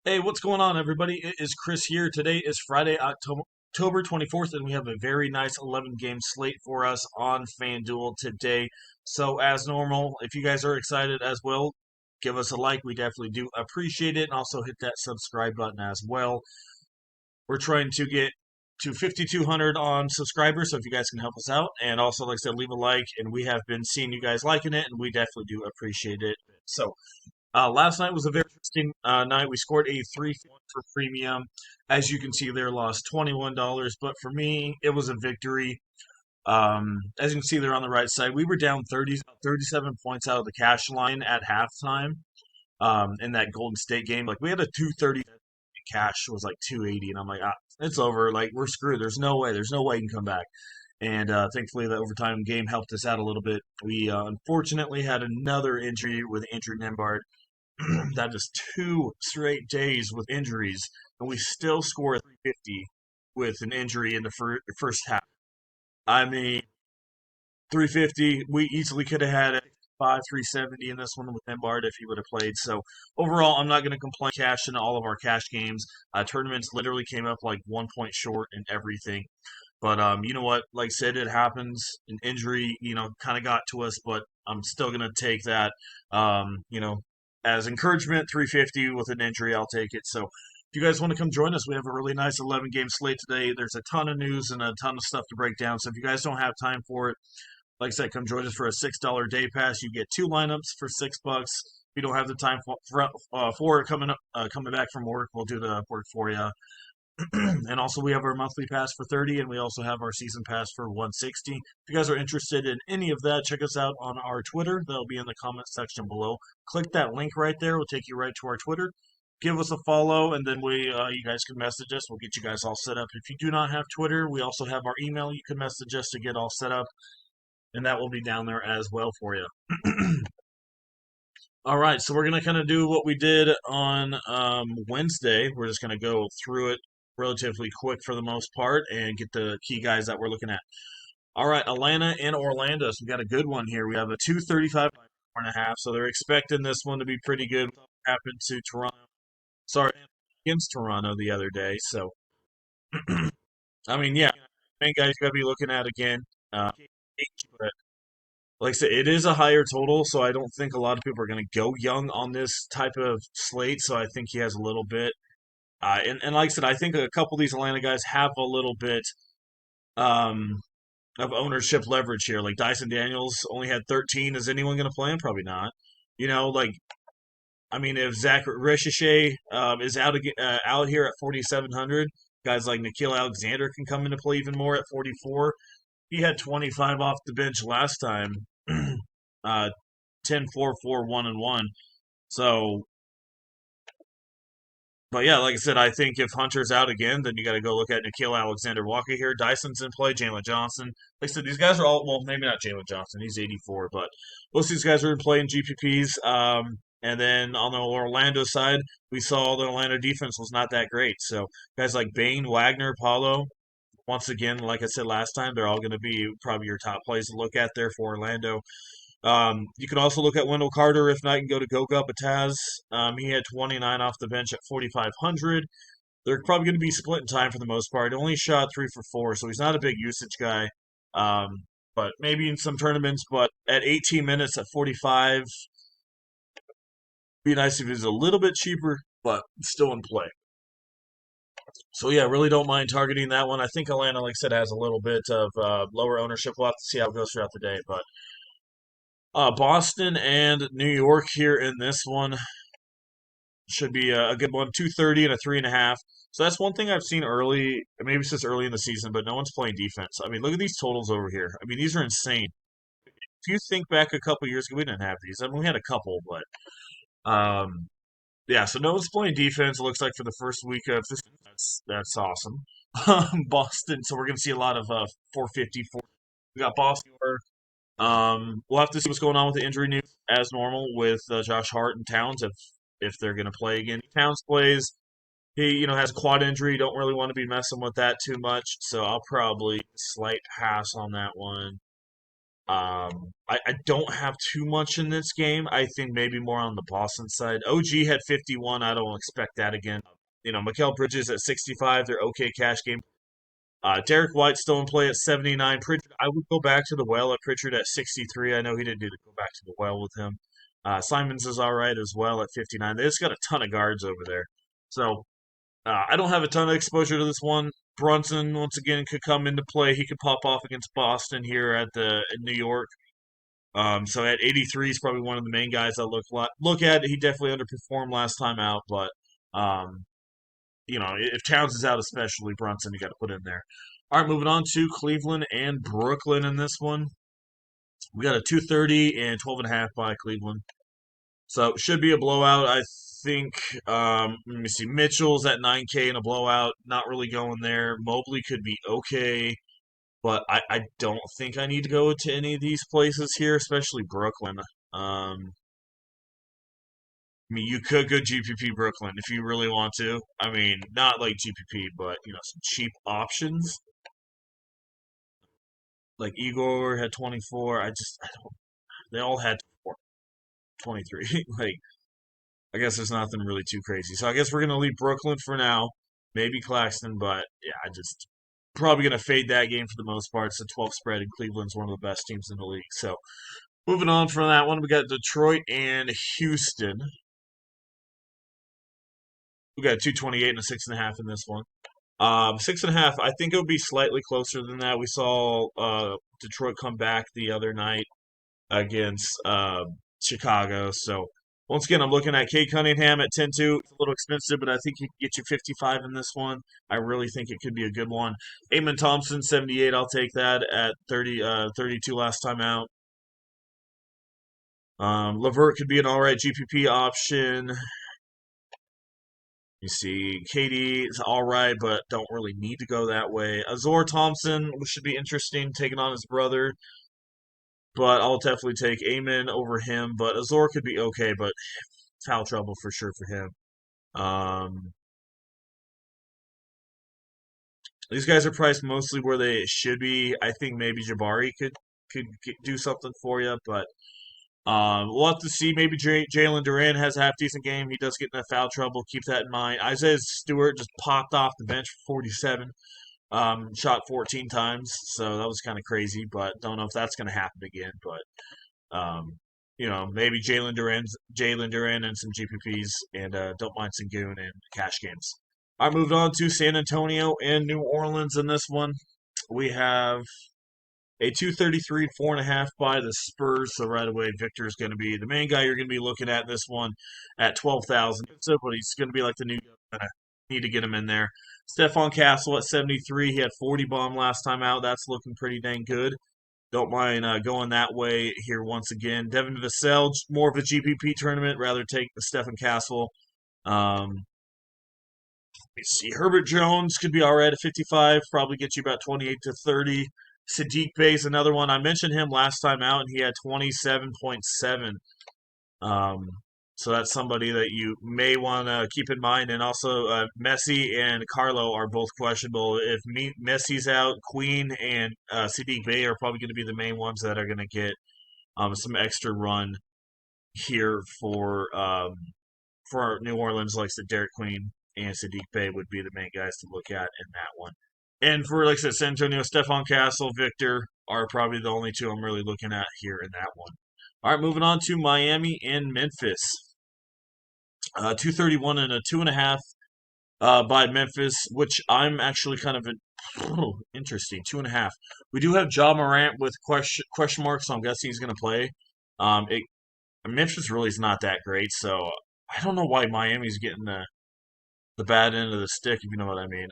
Hey, what's going on, everybody? It is Chris here. Today is Friday, October 24th, and we have a very nice 11-game slate for us on Fanduel today. So, as normal, if you guys are excited as well, give us a like. We definitely do appreciate it. And also hit that subscribe button as well. We're trying to get to 5,200 on subscribers, so if you guys can help us out. And also, like I said, leave a like, and we have been seeing you guys liking it, and we definitely do appreciate it. So, last night was a very interesting night. We scored a 3-1 for premium. As you can see there, lost $21. But for me, it was a victory. As you can see there on the right side, we were down 37 points out of the cash line at halftime in that Golden State game. Like, we had a 230 cash was like 280, and I'm like, it's over. Like, we're screwed. There's no way. There's no way you can come back. And thankfully, the overtime game helped us out a little bit. We unfortunately had another injury with Andrew Nembhard. That is two straight days with injuries, and we still score 350 with an injury in the first half. I mean, 350, we easily could have had 370 in this one with Embard if he would have played. So overall, I'm not going to complain. Cash in all of our cash games. Tournaments literally came up like 1 point short in everything. But you know what? Like I said, it happens. An injury, kind of got to us, but I'm still gonna take that. As encouragement. 350 with an injury, I'll take it. So if you guys want to come join us, we have a really nice 11-game slate today. There's a ton of news and a ton of stuff to break down. So if you guys don't have time for it, like I said, come join us for a $6 day pass. You get two lineups for $6. If you don't have the time for it coming back from work, we'll do the work for you. And also we have our monthly pass for 30, and we also have our season pass for 160. If you guys are interested in any of that, check us out on our Twitter. That'll be in the comment section below. Click that link right there. It'll take you right to our Twitter. Give us a follow, and then you guys can message us. We'll get you guys all set up. If you do not have Twitter, we also have our email. You can message us to get all set up, and that will be down there as well for you. All right, so we're gonna kind of do what we did on Wednesday. We're just gonna go through it relatively quick for the most part and get the key guys that we're looking at. All right, Atlanta and Orlando. So we got a good one here. We have a 235 4.5. So they're expecting this one to be pretty good. What happened to Toronto? Sorry, against Toronto the other day. So I mean, yeah, main guys you got to be looking at again. But like I said, it is a higher total, so I don't think a lot of people are going to go young on this type of slate. So I think he has a little bit. And like I said, I think a couple of these Atlanta guys have a little bit um, of ownership leverage here. Like Dyson Daniels only had 13. Is anyone going to play him? Probably not. Like I mean, if Zach Ricochet is out here at 4,700, guys like Nikhil Alexander can come into play even more at 44. He had 25 off the bench last time. 10, 4, 4, 1, and 1. So, but yeah, like I said, I think if Hunter's out again, then you got to go look at Nikhil Alexander Walker here. Dyson's in play. Jalen Johnson. Like I said, these guys are all, well, maybe not Jalen Johnson. He's 84, but most of these guys are in play in GPPs. And then on the Orlando side, we saw the Orlando defense was not that great. So guys like Bain, Wagner, Paulo, once again, like I said last time, they're all going to be probably your top plays to look at there for Orlando. You can also look at Wendell Carter. If not, you can go to Goga Bataz. He had 29 off the bench at 4,500. They're probably going to be splitting time for the most part. Only shot 3 for 4, so he's not a big usage guy. But maybe in some tournaments. But at 18 minutes at 45, be nice if he was a little bit cheaper, but still in play. So yeah, really don't mind targeting that one. I think Atlanta, like I said, has a little bit of lower ownership. We'll have to see how it goes throughout the day, but. Boston and New York here in this one should be a good one. 230 and a 3.5. So that's one thing I've seen early. Maybe it's just early in the season, but no one's playing defense. I mean, look at these totals over here. I mean, these are insane. If you think back a couple years ago, we didn't have these. I mean, we had a couple, but yeah. So no one's playing defense. It looks like for the first week of this. That's awesome. Boston. So we're gonna see a lot of 450. We got Boston. We'll have to see what's going on with the injury news as normal with Josh Hart and Towns if they're going to play again. Towns plays. He has a quad injury. Don't really want to be messing with that too much, so I'll probably slight pass on that one. I don't have too much in this game. I think maybe more on the Boston side. OG had 51. I don't expect that again. Mikal Bridges at 65. They're okay cash game. Derek White still in play at 79. Pritchard, I would go back to the well at Pritchard at 63. I know he didn't need to go back to the well with him. Simons is all right as well at 59. They just got a ton of guards over there. So I don't have a ton of exposure to this one. Brunson once again could come into play. He could pop off against Boston here in New York. So at 83 is probably one of the main guys I look at. He definitely underperformed last time out, but um, if Towns is out, especially Brunson, you got to put in there. All right, moving on to Cleveland and Brooklyn in this one. We got a 230 and 12.5 by Cleveland. So should be a blowout. I think. Let me see. Mitchell's at 9K in a blowout. Not really going there. Mobley could be okay, but I don't think I need to go to any of these places here, especially Brooklyn. I mean, you could go GPP Brooklyn if you really want to. I mean, not like GPP, but some cheap options. Like Igor had 24. I don't. They all had 23. Like, I guess there's nothing really too crazy. So I guess we're gonna leave Brooklyn for now. Maybe Claxton, but yeah, I just probably gonna fade that game for the most part. It's a 12 spread, and Cleveland's one of the best teams in the league. So moving on from that one, we got Detroit and Houston. We got 228 and a 6.5 in this one. 6.5. I think it would be slightly closer than that. We saw Detroit come back the other night against Chicago. So once again, I'm looking at Kate Cunningham at 10-2. It's a little expensive, but I think he can get you 55 in this one. I really think it could be a good one. Amon Thompson 78. I'll take that at 32 last time out. Levert could be an all right GPP option. You see, Katie is all right, but don't really need to go that way. Azor Thompson should be interesting, taking on his brother, but I'll definitely take Amon over him. But Azor could be okay, but foul trouble for sure for him. These guys are priced mostly where they should be. I think maybe Jabari could do something for you, but we'll have to see. Maybe Jalen Duran has a half decent game. He does get in that foul trouble. Keep that in mind. Isaiah Stewart just popped off the bench for 47. Shot 14 times, so that was kind of crazy. But don't know if that's going to happen again. But maybe Jalen Duran and some GPPs, and don't mind Sengun and cash games. All right, moving on to San Antonio and New Orleans in this one. We have a 233 4.5 by the Spurs. So right away, Victor is going to be the main guy you're going to be looking at this one at 12,000. So, but he's going to be like the new guy. Need to get him in there. Stephon Castle at 73. He had 40 bomb last time out. That's looking pretty dang good. Don't mind going that way here once again. Devin Vassell, more of a GPP tournament. Rather take the Stephen Castle. Let's see. Herbert Jones could be all right at 55. Probably get you about 28 to 30. Sadiq Bey's another one. I mentioned him last time out, and he had 27.7. So that's somebody that you may want to keep in mind. And also, Messi and Carlo are both questionable. If Messi's out, Queen and Sadiq Bey are probably going to be the main ones that are going to get some extra run here for New Orleans. Like I said, Derek Queen and Sadiq Bey would be the main guys to look at in that one. And for, like I said, San Antonio, Stephon Castle, Victor are probably the only two I'm really looking at here in that one. All right, moving on to Miami and Memphis. 231 and a 2.5 by Memphis, which I'm actually kind of interesting. 2.5. We do have Ja Morant with question marks, so I'm guessing he's going to play. Memphis really is not that great, so I don't know why Miami's getting the bad end of the stick, if you know what I mean.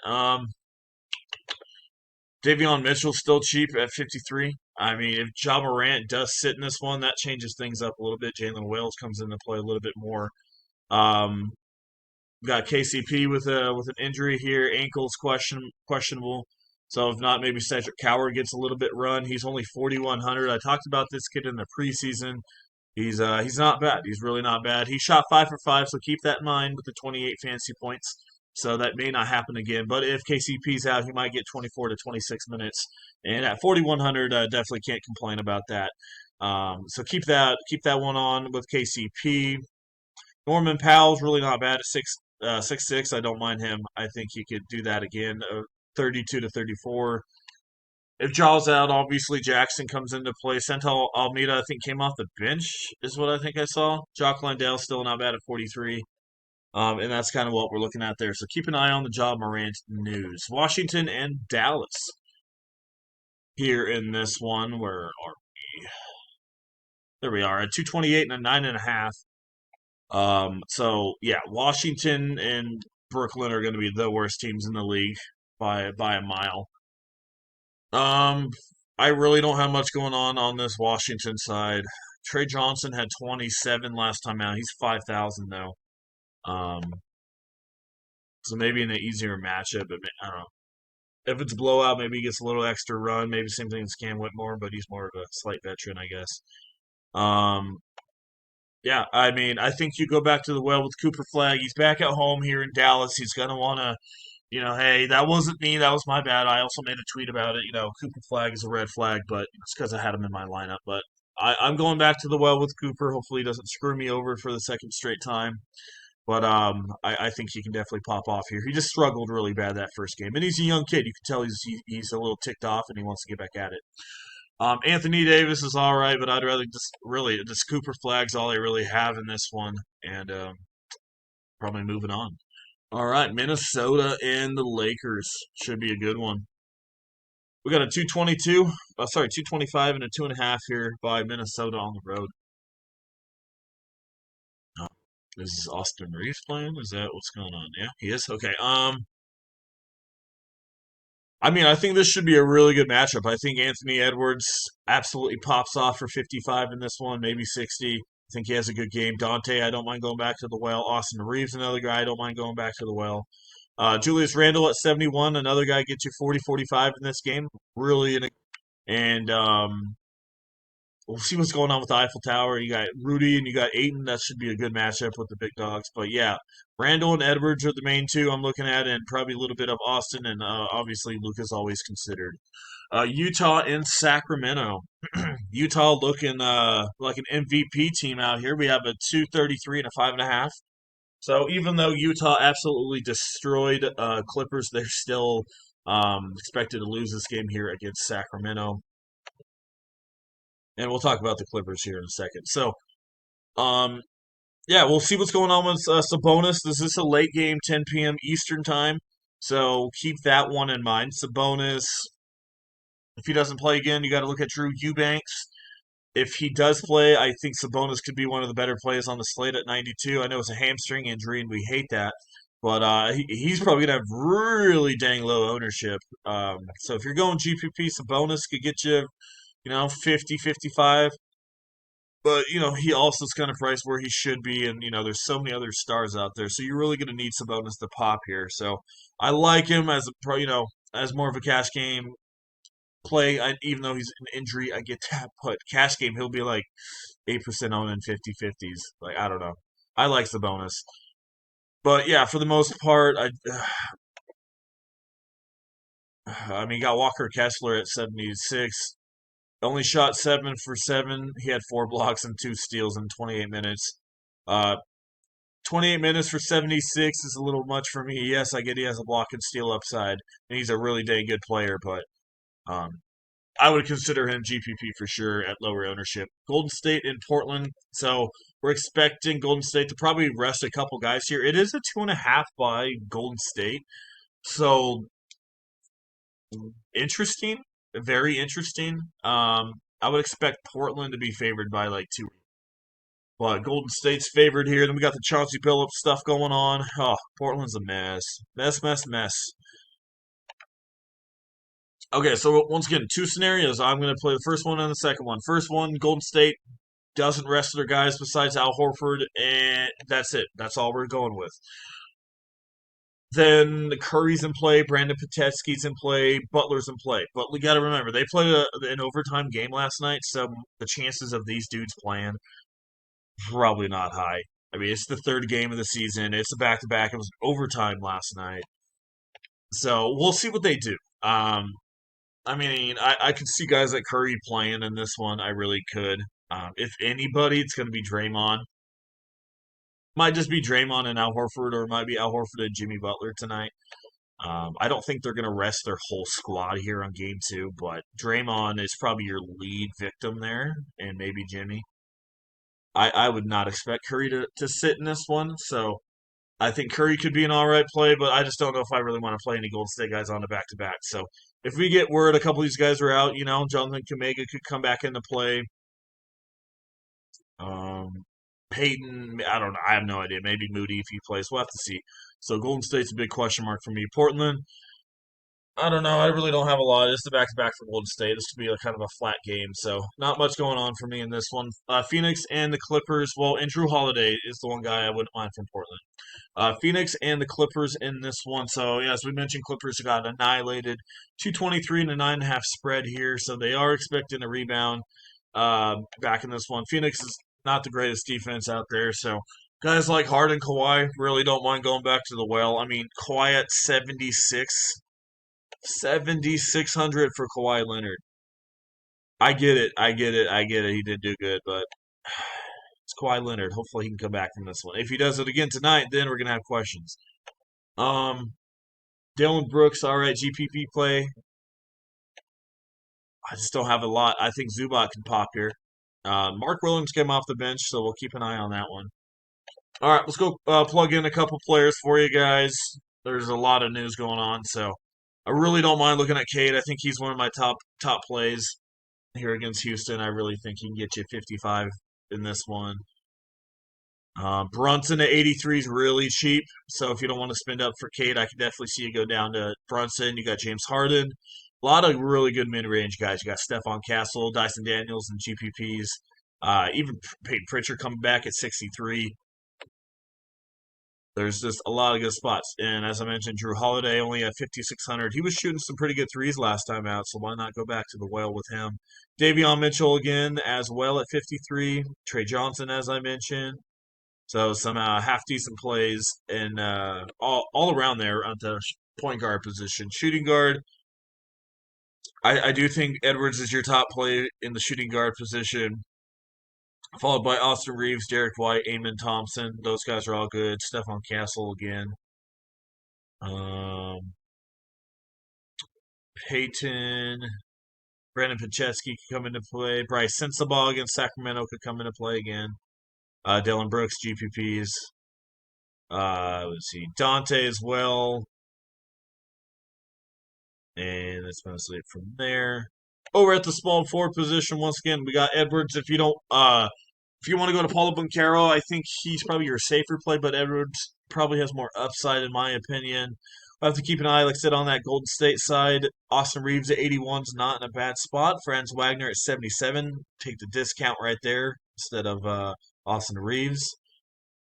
Davion Mitchell's still cheap at 53. I mean, if Ja Morant does sit in this one, that changes things up a little bit. Jalen Wells comes into play a little bit more. Got KCP with an injury here, ankles questionable. So if not, maybe Cedric Coward gets a little bit run. He's only 4,100. I talked about this kid in the preseason. He's not bad. He's really not bad. He shot 5 for 5, so keep that in mind with the 28 fantasy points. So that may not happen again. But if KCP's out, he might get 24 to 26 minutes. And at 4,100, definitely can't complain about that. So keep that one on with KCP. Norman Powell's really not bad at 6'6". I don't mind him. I think he could do that again. 32 to 34. If Jaw's out, obviously Jackson comes into play. Sental Almeida, I think, came off the bench, is what I think I saw. Jock Landale still not bad at 43. And that's kind of what we're looking at there. So keep an eye on the Ja Morant news. Washington and Dallas here in this one. Where are we? There we are at 228 and a 9.5. So yeah, Washington and Brooklyn are going to be the worst teams in the league by a mile. Um, I really don't have much going on this Washington side. Trey Johnson had 27 last time out. He's 5,000 though. Um, so maybe in an easier matchup, but I don't know. If it's blowout, maybe he gets a little extra run. Maybe same thing as Cam Whitmore, but he's more of a slight veteran, I guess. Um, yeah, I mean, I think you go back to the well with Cooper Flag. He's back at home here in Dallas. He's gonna want to, hey, that wasn't me. That was my bad. I also made a tweet about it. Cooper Flag is a red flag, but it's because I had him in my lineup. But I'm going back to the well with Cooper. Hopefully, he doesn't screw me over for the second straight time. But I think he can definitely pop off here. He just struggled really bad that first game, and he's a young kid. You can tell he's a little ticked off, and he wants to get back at it. Anthony Davis is all right, but I'd rather just Cooper Flag's all I really have in this one, and probably moving on. All right, Minnesota and the Lakers should be a good one. We got a 225 and a 2.5 here by Minnesota on the road. Oh, is Austin Reeves playing? Is that what's going on? Yeah, he is. Okay. I mean, I think this should be a really good matchup. I think Anthony Edwards absolutely pops off for 55 in this one, maybe 60. I think he has a good game. Dante, I don't mind going back to the well. Austin Reeves, another guy, I don't mind going back to the well. Julius Randle at 71, another guy gets you 40, 45 in this game. Really, and we'll see what's going on with the Eiffel Tower. You got Rudy and you got Aiton. That should be a good matchup with the big dogs. But yeah, Randall and Edwards are the main two I'm looking at, and probably a little bit of Austin, and obviously Luka's always considered. Utah and Sacramento. Utah looking like an MVP team out here. We have a 233 and a 5.5. So even though Utah absolutely destroyed Clippers, they're still expected to lose this game here against Sacramento. And we'll talk about the Clippers here in a second. So, um, yeah, we'll see what's going on with Sabonis. This is a late game, 10 p.m. Eastern time. So keep that one in mind. Sabonis, if he doesn't play again, you got to look at Drew Eubanks. If he does play, I think Sabonis could be one of the better players on the slate at 92. I know it's a hamstring injury, and we hate that. But he's probably going to have really dang low ownership. So if you're going GPP, Sabonis could get you, 50, 55. But, he also is kind of priced where he should be. And, there's so many other stars out there. So you're really going to need Sabonis to pop here. So I like him as a pro, as more of a cash game play. Even though he's an injury, I get that. But cash game, he'll be like 8% owned in 50-50s. Like, I don't know. I like Sabonis. But yeah, for the most part, I mean, got Walker Kessler at 76. Only shot 7 for 7. He had 4 blocks and 2 steals in 28 minutes. Uh, 28 minutes for 76 is a little much for me. Yes, I get he has a block and steal upside, and he's a really dang good player, but um, I would consider him GPP for sure at lower ownership. Golden State in Portland, so we're expecting Golden State to probably rest a couple guys here. It is a 2.5 by Golden State, so interesting, very interesting. I would expect Portland to be favored by like 2. But Golden State's favored here. Then we got the Chauncey Billups stuff going on. Oh, Portland's a mess. Mess, mess, mess. Okay, so once again, 2 scenarios. I'm going to play the first one and the second one. First one, Golden State doesn't rest their guys besides Al Horford, and that's it. That's all we're going with. Then the Curry's in play, Brandon Patetsky's in play, Butler's in play. But we got to remember, they played an overtime game last night, so the chances of these dudes playing probably not high. I mean, it's the third game of the season. It's a back-to-back. It was overtime last night. So we'll see what they do. I mean, I could see guys like Curry playing in this one. I really could. If anybody, it's going to be Draymond. Might just be Draymond and Al Horford, or it might be Al Horford and Jimmy Butler tonight. I don't think they're going to rest their whole squad here on game two, but Draymond is probably your lead victim there, and maybe Jimmy. I would not expect Curry to sit in this one, so I think Curry could be an all right play, but I just don't know if I really want to play any Golden State guys on the back to back. So if we get word a couple of these guys are out, Jonathan Kuminga could come back into play. Um, Peyton, I don't know. I have no idea. Maybe Moody if he plays. We'll have to see. So Golden State's a big question mark for me. Portland, I don't know. I really don't have a lot. It's the back to back for Golden State. This could be a kind of a flat game, so not much going on for me in this one. Phoenix and the Clippers. Well, and Drew Holiday is the one guy I wouldn't mind from Portland. Phoenix and the Clippers in this one. So, yeah, as we mentioned, Clippers got annihilated. 223 and a 9.5 spread here. So they are expecting a rebound back in this one. Phoenix is not the greatest defense out there. So guys like Harden, Kawhi really don't mind going back to the well. I mean, Kawhi at 7,600 for Kawhi Leonard. I get it. I get it. I get it. He did do good, but it's Kawhi Leonard. Hopefully he can come back from this one. If he does it again tonight, then we're gonna have questions. Um, Dylan Brooks, all right, GPP play. I just don't have a lot. I think Zubac can pop here. Mark Williams came off the bench, so we'll keep an eye on that one. All right, let's go plug in a couple players for you guys. There's a lot of news going on, so I really don't mind looking at Cade. I think he's one of my top plays here against Houston. I really think he can get you 55 in this one. Brunson at 83 is really cheap, so if you don't want to spend up for Cade, I can definitely see you go down to Brunson. You got James Harden. A lot of really good mid-range guys. You got Stephon Castle, Dyson Daniels, and GPPs. Even Peyton Pritchard coming back at 63. There's just a lot of good spots. And as I mentioned, Drew Holiday only at 5,600. He was shooting some pretty good threes last time out, so why not go back to the well with him? Davion Mitchell again as well at 53. Trey Johnson, as I mentioned. So some half decent plays and all around there at the point guard position. Shooting guard, I do think Edwards is your top play in the shooting guard position, followed by Austin Reeves, Derek White, Amon Thompson. Those guys are all good. Stephon Castle again. Um, Peyton, Brandon Pachetsky could come into play. Bryce Sensabaugh against Sacramento could come into play again. Dylan Brooks, GPPs. Let's see, Dante as well. And that's mostly it from there. Over at the small forward position, once again, we got Edwards. If you want to go to Paulo Banchero, I think he's probably your safer play, but Edwards probably has more upside in my opinion. We'll have to keep an eye, like I said, on that Golden State side. Austin Reeves at 81 is not in a bad spot. Franz Wagner at 77. Take the discount right there instead of Austin Reeves.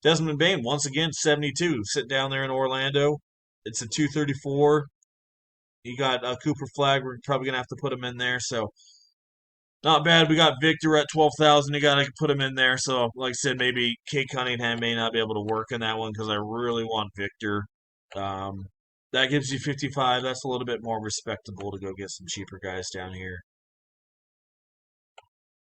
Desmond Bane, once again, 72. Sitting down there in Orlando. It's a 234. You got Cooper Flag. We're probably going to have to put him in there. So, not bad. We got Victor at 12,000. You got to put him in there. So, like I said, maybe Kate Cunningham may not be able to work in that one because I really want Victor. That gives you 55. That's a little bit more respectable to go get some cheaper guys down here.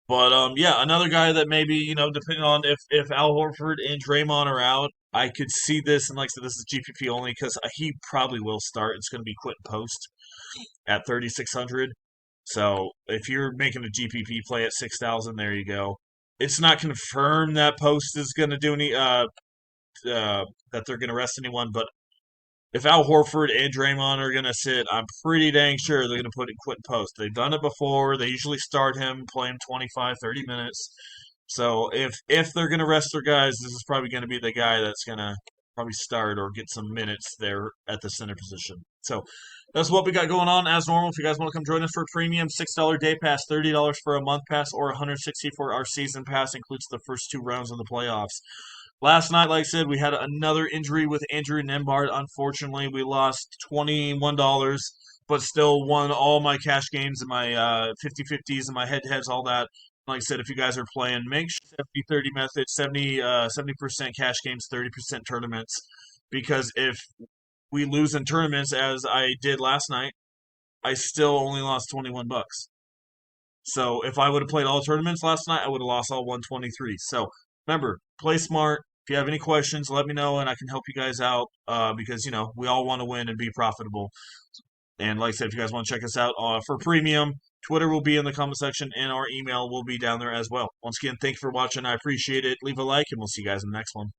But yeah, another guy that maybe depending on if Al Horford and Draymond are out, I could see this. And like I said, this is GPP only because he probably will start. It's going to be Quentin Post at 3,600. So if you're making a GPP play at 6,000, there you go. It's not confirmed that Post is going to do any that they're going to rest anyone, but if Al Horford and Draymond are going to sit, I'm pretty dang sure they're going to put in Quentin Post. They've done it before. They usually start him, play him 25, 30 minutes. So if they're going to rest their guys, this is probably going to be the guy that's going to probably start or get some minutes there at the center position. So that's what we got going on. As normal, if you guys want to come join us for a premium $6 day pass, $30 for a month pass, or $160 for our season pass, includes the first two rounds of the playoffs. Last night, like I said, we had another injury with Andrew Nembhard. Unfortunately, we lost $21, but still won all my cash games and my 50-50s and my head-to-heads, all that. Like I said, if you guys are playing, make sure 70-30 method, 70% cash games, 30% tournaments. Because if we lose in tournaments, as I did last night, I still only lost 21 bucks. So if I would have played all tournaments last night, I would have lost all 123. So remember, play smart. If you have any questions, let me know and I can help you guys out because, we all want to win and be profitable. And like I said, if you guys want to check us out for premium, Twitter will be in the comment section and our email will be down there as well. Once again, thank you for watching. I appreciate it. Leave a like and we'll see you guys in the next one.